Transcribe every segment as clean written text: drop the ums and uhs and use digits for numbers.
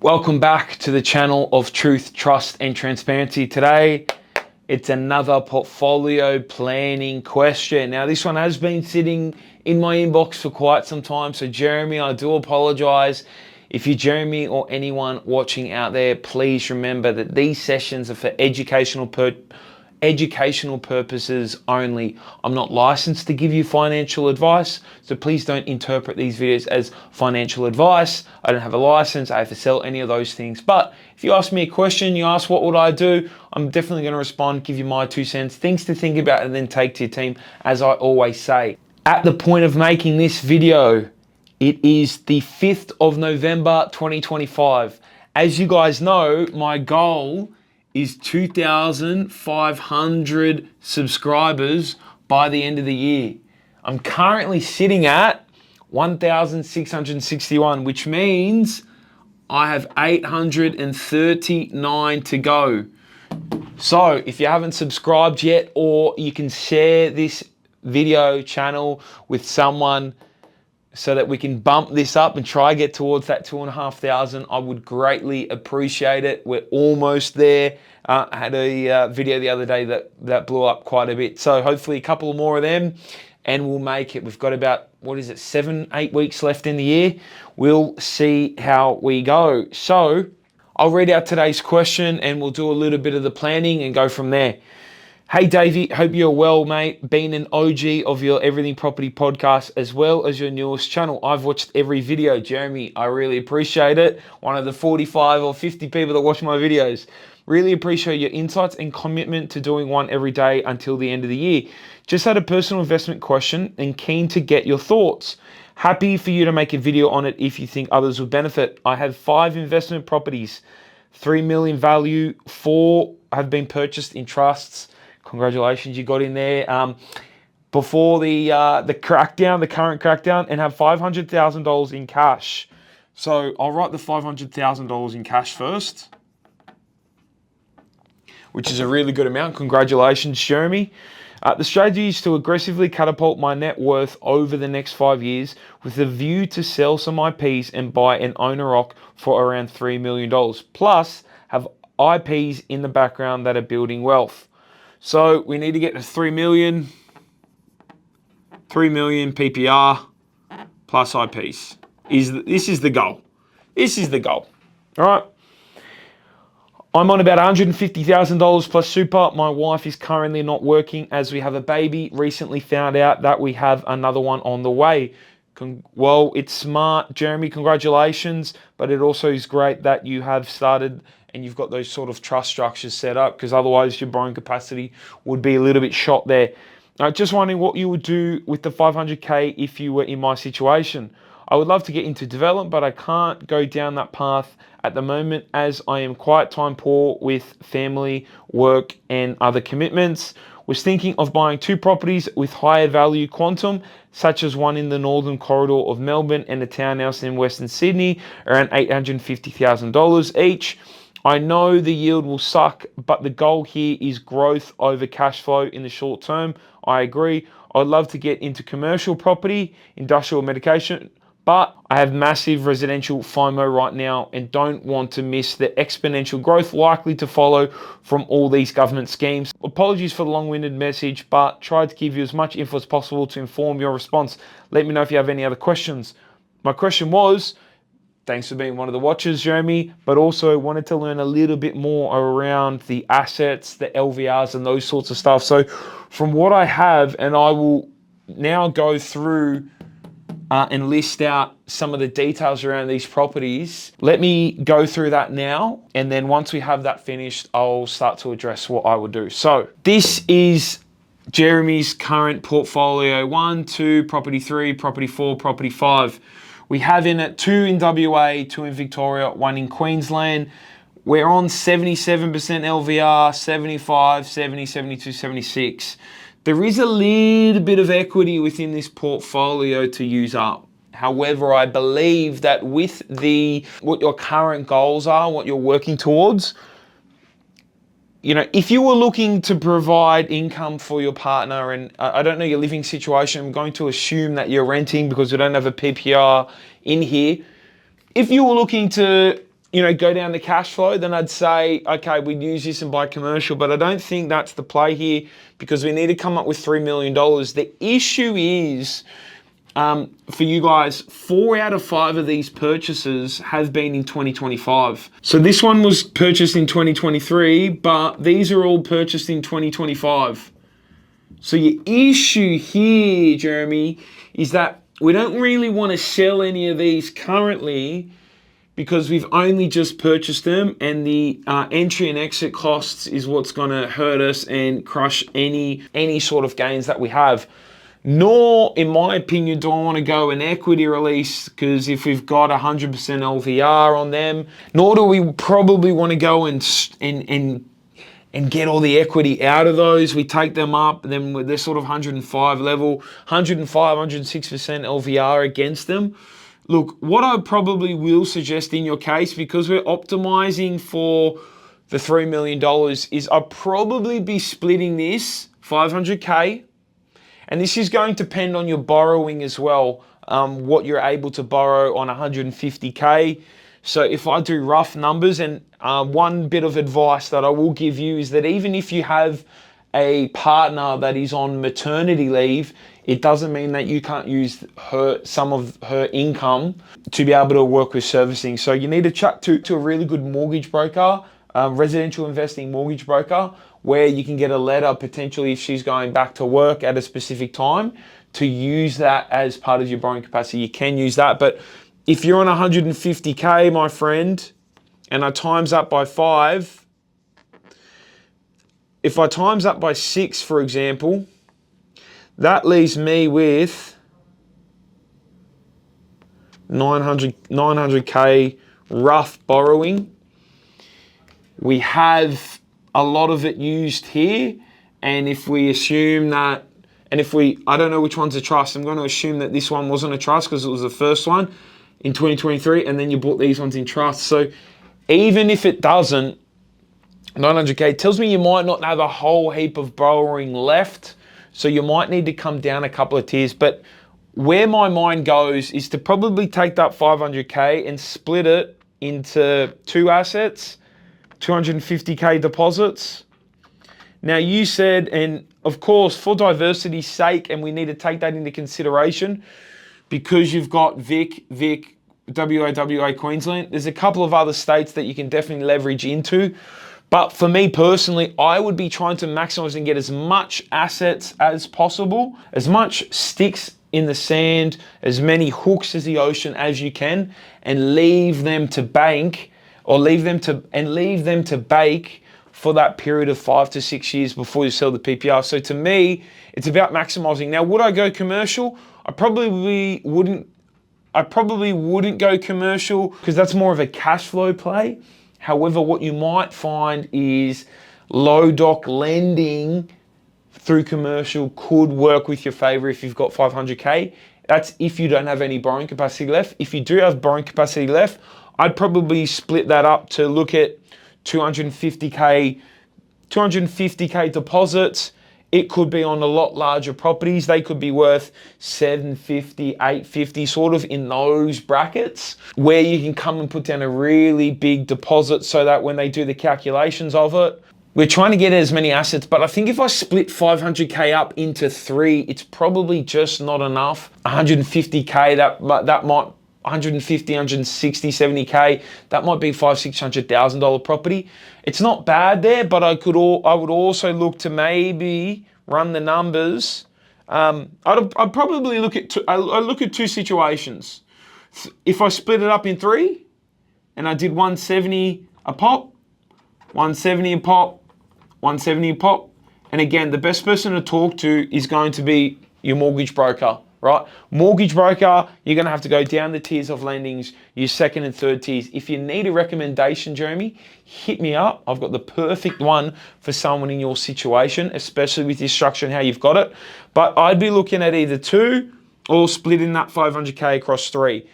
Welcome back to the channel of Truth, Trust and Transparency. Today, it's another portfolio planning question. Now, this one has been sitting in my inbox for quite some time. So Jeremy, I do apologize. If you're Jeremy or anyone watching out there, please remember that these sessions are for educational purposes only. I'm not licensed to give you financial advice, so please don't interpret these videos as financial advice. I don't have a license, I have to sell any of those things. But if you ask me a question, you ask what would I do, I'm definitely going to respond, give you my 2 cents, things to think about, and then take to your team, as I always say. At the point of making this video, it is the 5th of November 2025. As you guys know, my goal is 2,500 subscribers by the end of the year. I'm currently sitting at 1,661, which means I have 839 to go. So if you haven't subscribed yet, or you can share this video channel with someone so that we can bump this up and try get towards that 2,500. I would greatly appreciate it. We're almost there. I had a video the other day that blew up quite a bit. So hopefully a couple more of them and we'll make it. We've got about, 7-8 weeks left in the year. We'll see how we go. So I'll read out today's question and we'll do a little bit of the planning and go from there. Hey Davey, hope you're well, mate. Been an OG of your Everything Property podcast as well as your newest channel. I've watched every video. Jeremy, I really appreciate it. One of the 45 or 50 people that watch my videos. Really appreciate your insights and commitment to doing one every day until the end of the year. Just had a personal investment question and keen to get your thoughts. Happy for you to make a video on it if you think others would benefit. I have 5 investment properties, 3 million value, 4 have been purchased in trusts. Congratulations, you got in there before the crackdown, the current crackdown, and have $500,000 in cash. So I'll write the $500,000 in cash first, which is a really good amount. Congratulations, Jeremy. The strategy is to aggressively catapult my net worth over the next 5 years with a view to sell some IPs and buy an owner rock for around $3 million, plus have IPs in the background that are building wealth. So we need to get to 3 million PPR plus IPs. This is the goal. This is the goal. All right. I'm on about $150,000 plus super. My wife is currently not working as we have a baby. Recently found out that we have another one on the way. Well, it's smart, Jeremy, congratulations. But it also is great that you have started and you've got those sort of trust structures set up, because otherwise your borrowing capacity would be a little bit shot there. Just wondering what you would do with the 500K if you were in my situation. I would love to get into development, but I can't go down that path at the moment as I am quite time poor with family, work and other commitments. Was thinking of buying 2 properties with higher value quantum, such as one in the northern corridor of Melbourne and a townhouse in Western Sydney, around $850,000 each. I know the yield will suck, but the goal here is growth over cash flow in the short term. I agree. I'd love to get into commercial property, industrial medication, but I have massive residential FOMO right now and don't want to miss the exponential growth likely to follow from all these government schemes. Apologies for the long-winded message, but tried to give you as much info as possible to inform your response. Let me know if you have any other questions. My question was, thanks for being one of the watchers, Jeremy, but also wanted to learn a little bit more around the assets, the LVRs and those sorts of stuff. So from what I have, and I will now go through and list out some of the details around these properties. Let me go through that now. And then once we have that finished, I'll start to address what I would do. So this is Jeremy's current portfolio. 1, 2, property 3, property 4, property 5. We have in it 2 in WA, 2 in Victoria, 1 in Queensland. We're on 77% LVR, 75, 70, 72, 76. There is a little bit of equity within this portfolio to use up. However, I believe that with what your current goals are, what you're working towards, if you were looking to provide income for your partner, and I don't know your living situation, I'm going to assume that you're renting because we don't have a PPR in here. If you were looking to go down the cash flow, then I'd say, okay, we'd use this and buy commercial, but I don't think that's the play here because we need to come up with $3 million. The issue is, for you guys, 4 out of 5 of these purchases have been in 2025. So this one was purchased in 2023, but these are all purchased in 2025. So your issue here, Jeremy, is that we don't really want to sell any of these currently because we've only just purchased them, and the entry and exit costs is what's going to hurt us and crush any sort of gains that we have. Nor, in my opinion, do I want to go an equity release because if we've got 100% LVR on them, nor do we probably want to go and get all the equity out of those. We take them up, then they're sort of 105 level, 105, 106% LVR against them. Look, what I probably will suggest in your case, because we're optimizing for the $3 million, is I'll probably be splitting this 500K. And this is going to depend on your borrowing as well, what you're able to borrow on 150K. So if I do rough numbers, and one bit of advice that I will give you is that even if you have a partner that is on maternity leave, it doesn't mean that you can't use some of her income to be able to work with servicing. So you need to chat to a really good mortgage broker, residential investing mortgage broker, where you can get a letter potentially if she's going back to work at a specific time to use that as part of your borrowing capacity. You can use that, but if you're on 150K, my friend, and I times that by 5, if I times that by 6, for example, that leaves me with 900K rough borrowing. We have a lot of it used here, and if we assume that, I don't know which one's a trust, I'm going to assume that this one wasn't a trust because it was the first one in 2023, and then you bought these ones in trust. So even if it doesn't, 900K tells me you might not have a whole heap of borrowing left, so you might need to come down a couple of tiers. But where my mind goes is to probably take that 500K and split it into 2 assets, 250K deposits. Now you said, and of course for diversity's sake, and we need to take that into consideration because you've got Vic, WA, Queensland. There's a couple of other states that you can definitely leverage into. But for me personally, I would be trying to maximize and get as much assets as possible, as much sticks in the sand, as many hooks as the ocean as you can, and leave them to bank, or leave them to bake for that period of 5 to 6 years before you sell the PPR. So to me, it's about maximizing. Now, would I go commercial? I probably wouldn't go commercial because that's more of a cash flow play. However, what you might find is low doc lending through commercial could work with your favor if you've got 500K. That's if you don't have any borrowing capacity left. If you do have borrowing capacity left, I'd probably split that up to look at 250K deposits. It could be on a lot larger properties. They could be worth 750, 850, sort of in those brackets where you can come and put down a really big deposit so that when they do the calculations of it, we're trying to get as many assets. But I think if I split 500K up into 3, it's probably just not enough. 150K, that might, 150, 160, 70K, that might be $500,000-$600,000 property. It's not bad there, but I would also look to maybe run the numbers. I'd probably look at I look at 2 situations. If I split it up in 3, and I did 170 a pop, 170 a pop, 170 a pop, and again, the best person to talk to is going to be your mortgage broker. Right? Mortgage broker, you're going to have to go down the tiers of lendings, your second and third tiers. If you need a recommendation, Jeremy, hit me up. I've got the perfect one for someone in your situation, especially with your structure and how you've got it. But I'd be looking at either 2 or splitting that 500K across 3.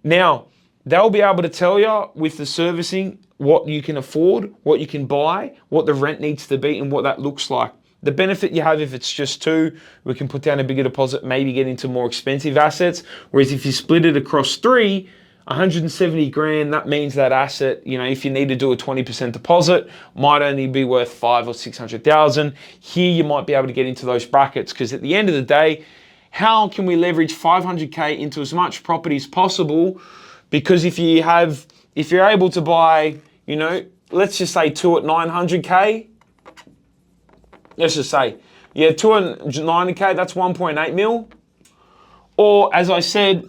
Now, they'll be able to tell you with the servicing what you can afford, what you can buy, what the rent needs to be, and what that looks like. The benefit you have if it's just 2, we can put down a bigger deposit, maybe get into more expensive assets. Whereas if you split it across 3, 170 grand, that means that asset, you know, if you need to do a 20% deposit, might only be worth 5 or 600,000. Here you might be able to get into those brackets, because at the end of the day, how can we leverage 500K into as much property as possible? Because if you're able to buy, you know, let's just say 2 at 900K, let's just say, yeah, 2 at 900K, that's 1.8 mil. Or as I said,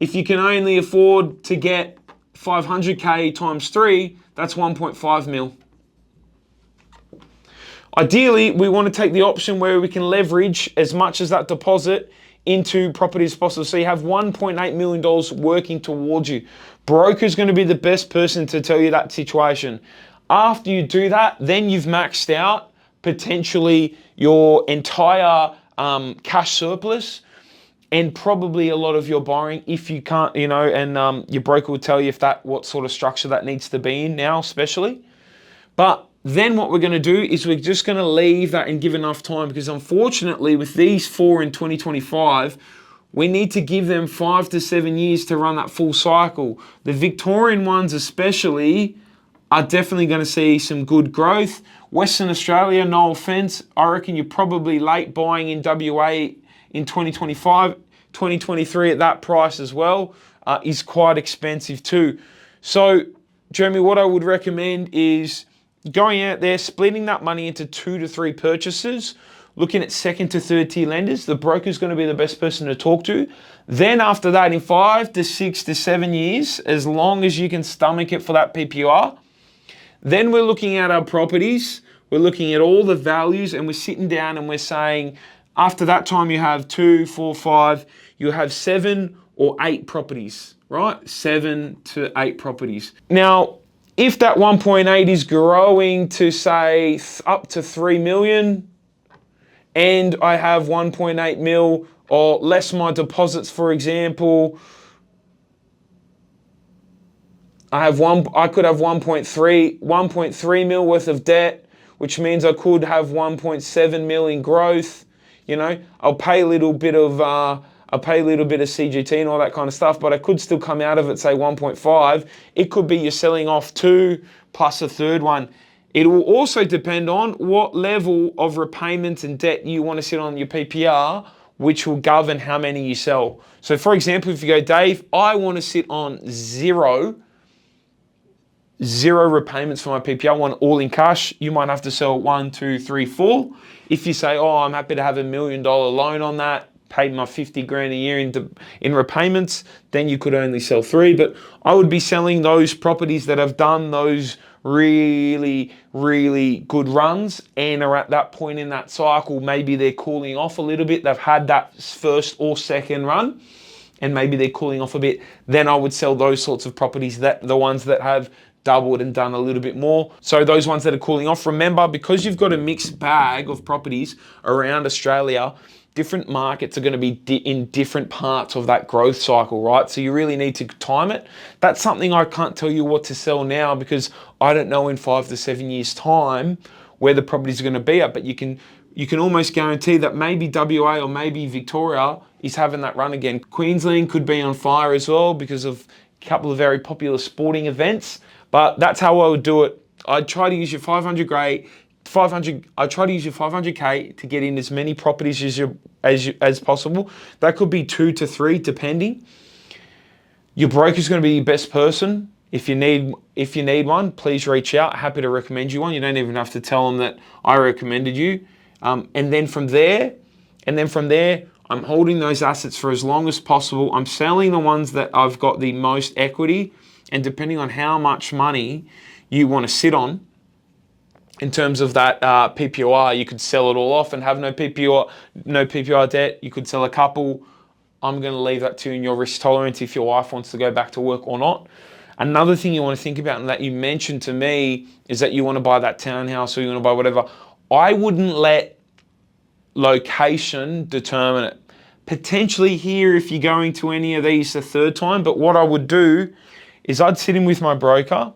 if you can only afford to get 500K times 3, that's 1.5 mil. Ideally, we want to take the option where we can leverage as much as that deposit into property as possible. So you have $1.8 million working towards you. Broker's going to be the best person to tell you that situation. After you do that, then you've maxed out potentially your entire cash surplus, and probably a lot of your borrowing if you can't, you know, and your broker will tell you what sort of structure that needs to be in now, especially. But then what we're going to do is we're just going to leave that and give enough time, because unfortunately with these 4 in 2025, we need to give them 5 to 7 years to run that full cycle. The Victorian ones especially are definitely going to see some good growth. Western Australia, no offense, I reckon you're probably late buying in WA in 2025, 2023 at that price as well is quite expensive too. So, Jeremy, what I would recommend is going out there, splitting that money into 2 to 3 purchases, looking at second to third tier lenders. The broker's going to be the best person to talk to. Then after that, in 5 to 6 to 7 years, as long as you can stomach it for that PPR, then we're looking at our properties, we're looking at all the values, and we're sitting down and we're saying, after that time, you have 2, 4, 5, you have 7 or 8 properties, right? 7 to 8 properties. Now, if that 1.8 is growing to say up to 3 million, and I have 1.8 mil or less my deposits, for example, I could have 1.3 mil worth of debt, which means I could have 1.7 mil in growth. You know, I'll pay a little bit of CGT and all that kind of stuff, but I could still come out of it, say 1.5. It could be you're selling off 2 plus a third one. It will also depend on what level of repayment and debt you want to sit on your PPR, which will govern how many you sell. So for example, if you go, Dave, I want to sit on zero repayments for my PPR, I want all in cash, you might have to sell 1, 2, 3, 4. If you say, oh, I'm happy to have $1 million loan on that, paid my 50 grand a year in repayments, then you could only sell 3. But I would be selling those properties that have done those really, really good runs and are at that point in that cycle. Maybe they're cooling off a little bit. They've had that first or second run, and maybe they're cooling off a bit. Then I would sell those sorts of properties, the ones that have doubled and done a little bit more. So those ones that are cooling off, remember, because you've got a mixed bag of properties around Australia, different markets are going to be in different parts of that growth cycle, right? So you really need to time it. That's something I can't tell you what to sell now, because I don't know in 5 to 7 years time where the properties are going to be at, but you can almost guarantee that maybe WA or maybe Victoria is having that run again. Queensland could be on fire as well because of a couple of very popular sporting events. But that's how I would do it. I'd try to use your 500K to get in as many properties as possible. That could be 2 to 3, depending. Your broker's going to be your best person. If you need one, please reach out. Happy to recommend you one. You don't even have to tell them that I recommended you. And then from there, I'm holding those assets for as long as possible. I'm selling the ones that I've got the most equity. And depending on how much money you want to sit on, in terms of that PPR, you could sell it all off and have no PPR debt. You could sell a couple. I'm going to leave that to you in your risk tolerance if your wife wants to go back to work or not. Another thing you want to think about, and that you mentioned to me, is that you want to buy that townhouse or you want to buy whatever. I wouldn't let location determine it. Potentially here, if you're going to any of these the third time, but what I would do is I'd sit in with my broker,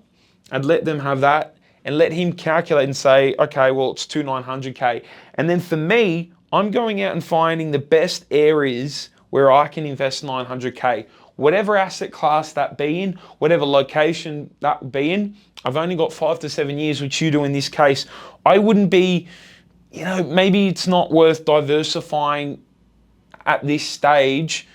I'd let them have that, and let him calculate and say, okay, well, it's 900K. And then for me, I'm going out and finding the best areas where I can invest 900K. whatever asset class that be in, whatever location that be in. I've only got 5 to 7 years, which you do in this case. I wouldn't be, maybe it's not worth diversifying at this stage,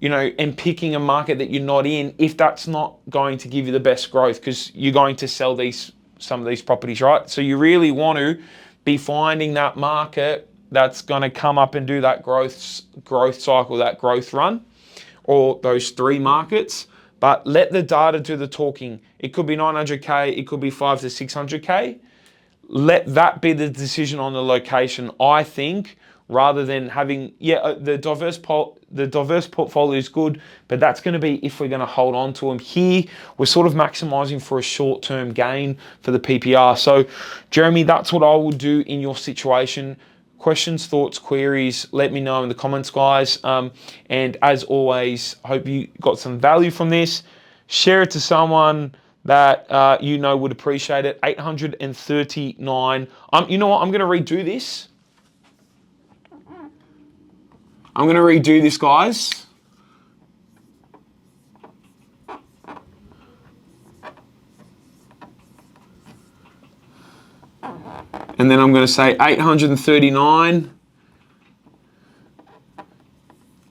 and picking a market that you're not in if that's not going to give you the best growth, because you're going to sell some of these properties, right? So you really want to be finding that market that's going to come up and do that growth cycle, that growth run, or those 3 markets. But let the data do the talking. It could be 900K, it could be 5 to 600K. Let that be the decision on the location, I think, rather than having, the diverse portfolio is good, but that's going to be if we're going to hold on to them. Here, we're sort of maximizing for a short-term gain for the PPR. So, Jeremy, that's what I would do in your situation. Questions, thoughts, queries, let me know in the comments, guys. And as always, hope you got some value from this. Share it to someone that would appreciate it. 839. You know what? I'm going to redo this. I'm going to redo this, guys. And then I'm going to say 839,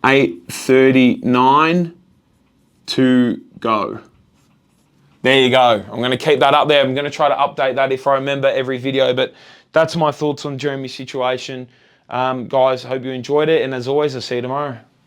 839 to go. There you go. I'm going to keep that up there. I'm going to try to update that if I remember every video, but that's my thoughts on Jeremy's situation. Guys, hope you enjoyed it. And as always, I'll see you tomorrow.